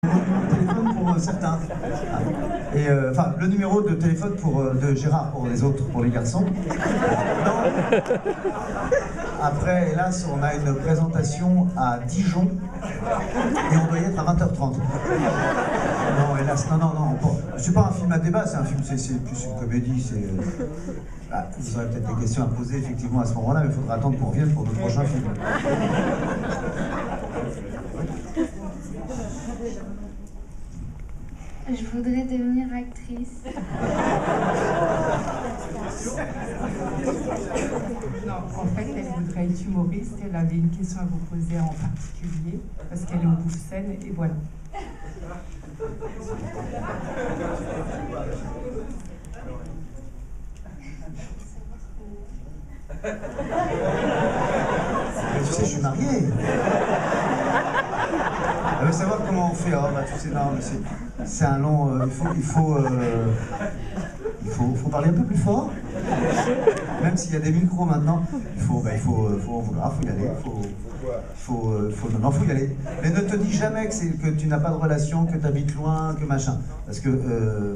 téléphone pour certains. Et enfin, le numéro de téléphone de Gérard pour les autres, pour les garçons. Non. Après, hélas, on a une présentation à Dijon et on doit y être à 20h30. Non, hélas, non. C'est pas un film à débat, c'est un film, c'est plus une comédie. Vous aurez peut-être des questions à poser effectivement à ce moment-là, mais il faudra attendre qu'on revienne pour nos prochains films. Je voudrais devenir actrice. Non, en fait, elle voudrait être humoriste. Elle avait une question à vous poser en particulier, parce qu'elle est au bout de scène, et voilà. Mais tu sais, je suis marié. Elle veut savoir comment on fait. Oh, bah, tu sais, non, mais c'est un long. Il faut parler un peu plus fort. Même s'il y a des micros maintenant, il faut en vouloir, faut y aller. Faut y aller. Mais ne te dis jamais que tu n'as pas de relation, que tu habites loin, que machin. Parce que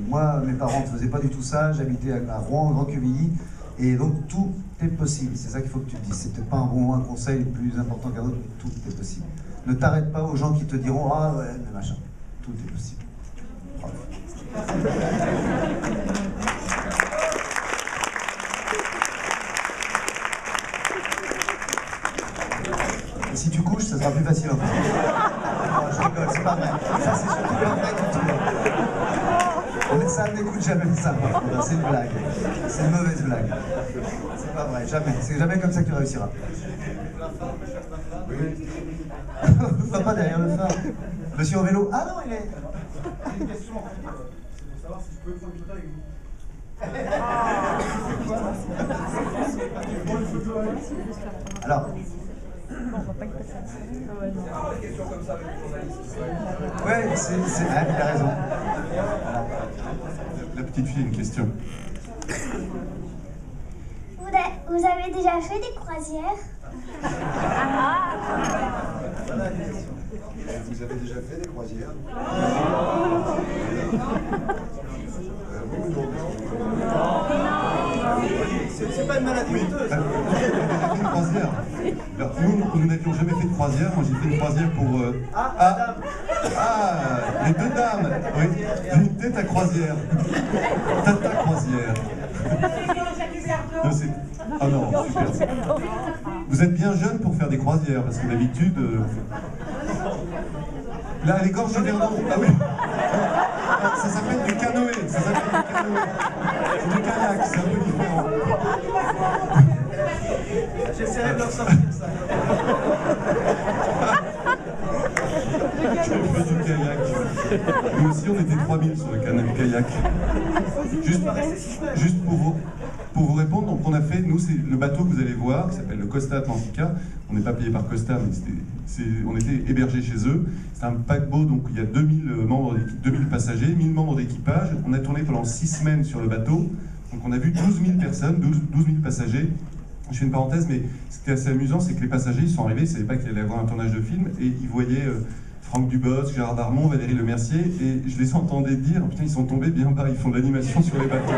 moi, mes parents ne faisaient pas du tout ça. J'habitais à Rouen, Grand Quevilly. Et donc tout est possible. C'est ça qu'il faut que tu te dises. C'est peut-être pas un conseil plus important qu'un autre, mais tout est possible. Ne t'arrête pas aux gens qui te diront « Ah ouais, mais machin ». Tout est possible. Bravo. Et si tu couches, ça sera plus facile encore. Oh, je rigole, c'est pas vrai. Ça, c'est surtout pas vrai du tout. Mais ça, n'écoute jamais ça. C'est une blague. C'est une mauvaise blague. C'est pas vrai, jamais. C'est jamais comme ça que tu réussiras. Pas derrière le phare. Monsieur au vélo. Ah non, il est... J'ai une question en fait. C'est pour savoir si je peux prendre une photo avec vous. Alors. Ouais, il a raison. La petite fille a une question. Vous avez déjà fait des croisières? Vous avez déjà fait des croisières? C'est pas une maladie honteuse. J'ai déjà fait une croisière. Alors, nous n'avions jamais fait de croisière. Moi, j'ai fait une croisière pour... les deux dames. Oui, j'ai une tête à croisière. Tata croisière. Non, ah non, super. Vous êtes bien jeune pour faire des croisières, parce que d'habitude... Là, les gorges de Verdon. Ah oui. Ça s'appelle du canoë. C'est du kayak, c'est un peu différent. J'essaierai de leur sortir ça. Je fais du kayak. Nous aussi, on était 3000 sur le kayak. Juste pour vous répondre, donc on a fait, nous, c'est le bateau que vous allez voir, qui s'appelle le Costa Atlantica. On n'est pas payé par Costa, mais on était hébergés chez eux. C'est un paquebot, donc il y a 2000 passagers, 1000 membres d'équipage. On a tourné pendant 6 semaines sur le bateau. Donc on a vu 12 000 personnes, 12 000 passagers. Je fais une parenthèse, mais ce qui est assez amusant, c'est que les passagers, ils sont arrivés, ils ne savaient pas qu'il allait y avoir un tournage de film, et ils voyaient Franck Dubosc, Gérard Darmon, Valérie Lemercier, et je les entendais dire, putain, ils sont tombés bien bas, ils font de l'animation sur les bateaux.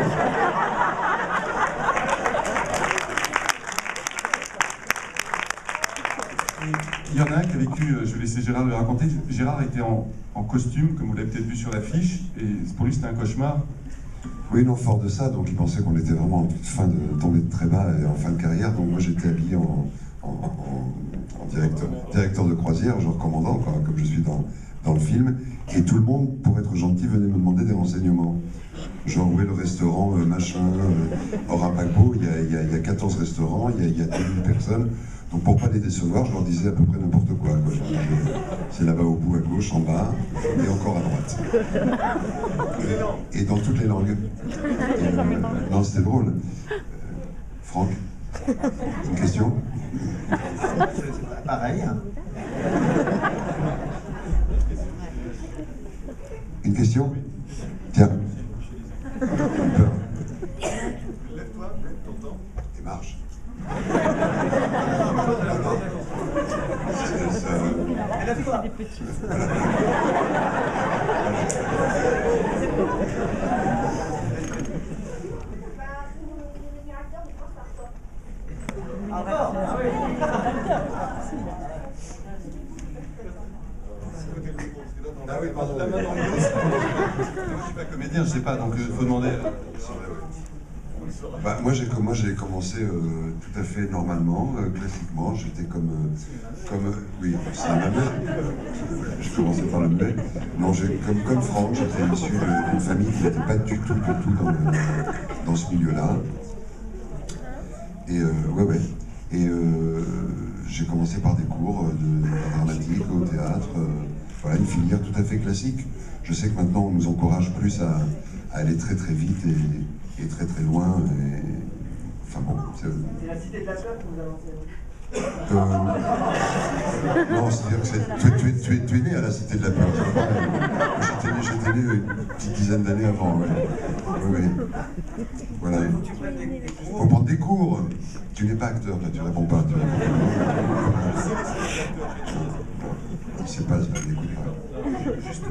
Il y en a un qui a vécu, je vais laisser Gérard le raconter, Gérard était en costume, comme vous l'avez peut-être vu sur l'affiche, et pour lui c'était un cauchemar. Oui, non, fort de ça, donc il pensait qu'on était vraiment en fin de tomber de très bas et en fin de carrière, donc moi j'étais habillé en directeur de croisière, genre commandant, quoi, comme je suis dans le film, et tout le monde, pour être gentil, venait me demander des renseignements. Genre, où est le restaurant, machin, or un paquebot, il y a 14 restaurants, il y a 2000 personnes, donc pour pas les décevoir, je leur disais à peu près n'importe quoi. C'est là-bas au bout à gauche, en bas, et encore à droite. Et dans toutes les langues. Non, c'était drôle. Franck, une question? C'est pareil. Hein. Une question? Tiens. Lève-toi, t'entends? Et marche. Elle a fait quoi? on a la main dans le dos. Je suis pas comédien, je sais pas, donc il faut demander. Bah, moi j'ai commencé tout à fait normalement, classiquement. J'étais comme oui, c'est un muet. Je commençais par le muet. Non, comme Franck, j'étais issu d'une famille qui n'était pas du tout dans ce milieu-là. Et ouais. Et j'ai commencé par des cours de dramatique au théâtre. Voilà, une filière tout à fait classique. Je sais que maintenant on nous encourage plus à aller très très vite et très très loin. Enfin bon. C'est la cité de la peur que vous avez enseigné. Non, c'est-à-dire que tu es né à la cité de la peur. J'étais né une petite dizaine d'années avant. Ouais. Voilà. Faut prendre des cours. Tu n'es pas acteur, là, tu réponds pas. Il sait pas, il n'écoute pas. Juste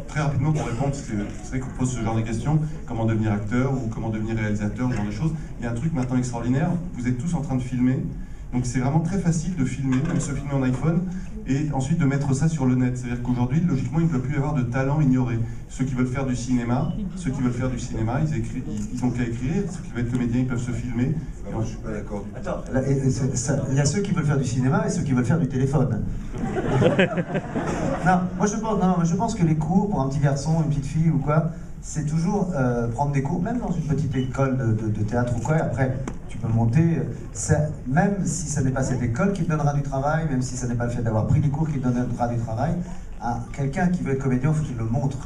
très rapidement pour répondre, parce que c'est vrai qu'on pose ce genre de questions, comment devenir acteur ou comment devenir réalisateur, ce genre de choses. Il y a un truc maintenant extraordinaire, vous êtes tous en train de filmer, donc c'est vraiment très facile de filmer, même se filmer en iPhone, et ensuite de mettre ça sur le net. C'est-à-dire qu'aujourd'hui, logiquement, il ne peut plus y avoir de talent ignoré. Ceux qui veulent faire du cinéma, ils ont qu'à écrire. Ceux qui veulent être comédiens, ils peuvent se filmer. Moi, je suis pas d'accord. Attends, il y a ceux qui veulent faire du cinéma et ceux qui veulent faire du téléphone. Je pense que les cours pour un petit garçon, une petite fille ou quoi, c'est toujours prendre des cours, même dans une petite école de théâtre ou quoi, et après tu peux monter, même si ça n'est pas cette école qui te donnera du travail, même si ça n'est pas le fait d'avoir pris des cours qui te donnera du travail, quelqu'un qui veut être comédien, il faut qu'il le montre,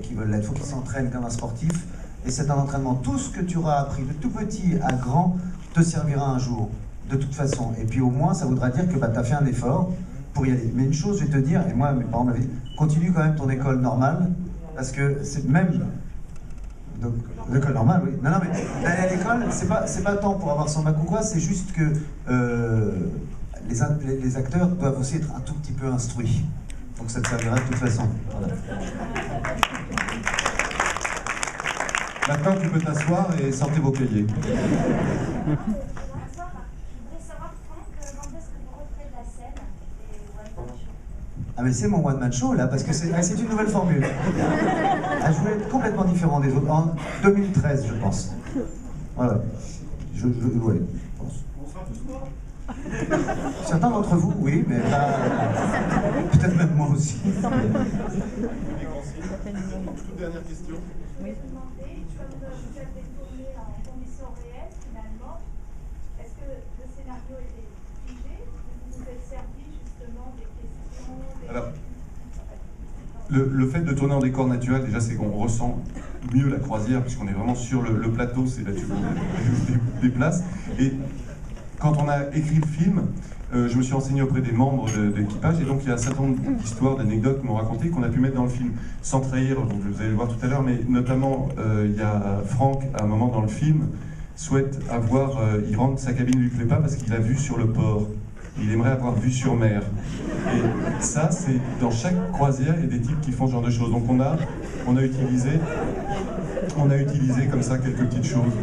qu'il veut l'être, il faut qu'il s'entraîne comme un sportif, et c'est un entraînement. Tout ce que tu auras appris de tout petit à grand te servira un jour, de toute façon, et puis au moins ça voudra dire que tu as fait un effort pour y aller. Mais une chose, je vais te dire, et moi mes parents m'avaient dit, continue quand même ton école normale, parce que c'est même... Donc, l'école normale, oui. Non, mais d'aller à l'école, c'est pas tant pour avoir son bac ou quoi, c'est juste que les acteurs doivent aussi être un tout petit peu instruits. Donc ça te servira de toute façon. Voilà. Maintenant, tu peux t'asseoir et sortir vos cahiers. Ah mais c'est mon one-man show là, parce que c'est une nouvelle formule. Je voulais être complètement différent des autres. En 2013, je pense. Voilà. Ouais, je pense. Certains d'entre vous, oui, mais peut-être même moi aussi. Toute dernière question. Oui. Tu vas nous faire des tournées en conditions réelles, finalement. Est-ce que le scénario était figé ou vous vous êtes servi justement des questions Alors, le fait de tourner en décor naturel, déjà, c'est qu'on ressent mieux la croisière, puisqu'on est vraiment sur le plateau, c'est là-dessus qu'on déplace. Et quand on a écrit le film, je me suis renseigné auprès des membres de l'équipage, et donc il y a un certain nombre d'histoires, d'anecdotes qui m'ont raconté, qu'on a pu mettre dans le film, sans trahir, donc vous allez le voir tout à l'heure, mais notamment, il y a Franck, à un moment dans le film, souhaite avoir, il rentre, sa cabine ne lui plaît pas parce qu'il a vue sur le port. Il aimerait avoir vue sur mer. Et ça, c'est dans chaque croisière, il y a des types qui font ce genre de choses. Donc on a utilisé comme ça quelques petites choses,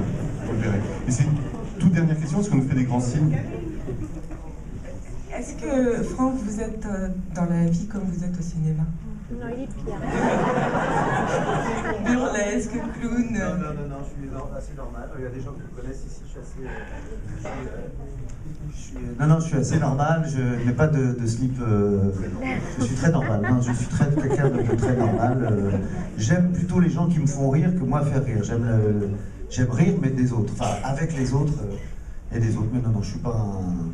vous le verrez. Et c'est une toute dernière question, est-ce qu'on nous fait des grands signes? Est-ce que, Franck, vous êtes dans la vie comme vous êtes au cinéma? Non, il est pire. Burlesque, clown. Non, je suis assez normal. Il y a des gens qui me connaissent ici, je suis assez normal, je n'ai pas de slip, je suis très normal, non, je suis quelqu'un de très normal. J'aime plutôt les gens qui me font rire que moi faire rire. J'aime rire, mais des autres, enfin avec les autres et des autres, mais non, je suis pas un...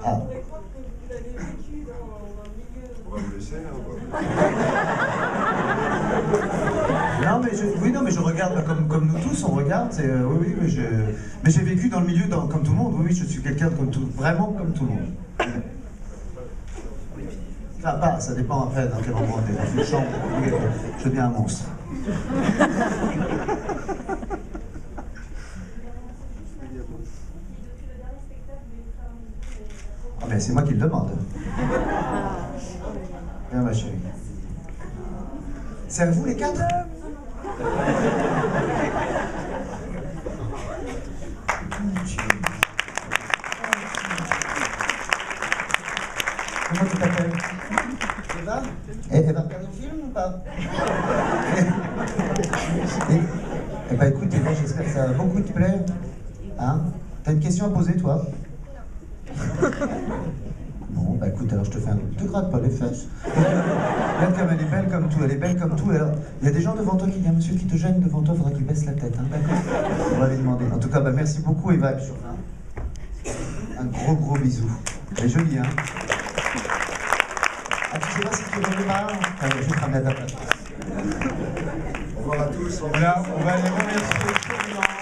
Ah. On va vous laisser, Non mais je regarde comme nous tous, on regarde, oui, mais j'ai vécu dans le milieu comme tout le monde, oui, je suis quelqu'un vraiment comme tout le monde. Enfin, pas, ça dépend après dans quel endroit on est, dans une chambre, je deviens un monstre. Ah mais c'est moi qui le demande. Viens ma chérie. C'est à vous les quatre? Comment tu t'appelles? Eva? Elle va regarder le film ou pas? Eh ben écoute, Eva, j'espère que ça va beaucoup te plaire. Hein? T'as une question à poser, toi? Bon, bah écoute, alors je te fais un... Te gratte pas les fesses. Regarde comme elle est belle comme tout, elle est belle comme tout. Alors, il y a des gens devant toi qui disent, un monsieur qui te gêne devant toi, faudra qu'il baisse la tête, hein, d'accord? On va lui demander. En tout cas, bah merci beaucoup, Eva. Un gros bisou. Elle est jolie, hein? Ah, tu sais pas si tu veux le marre? Allez, je vais te ramener à ta place. Au revoir à tous. Là, on va les remercier.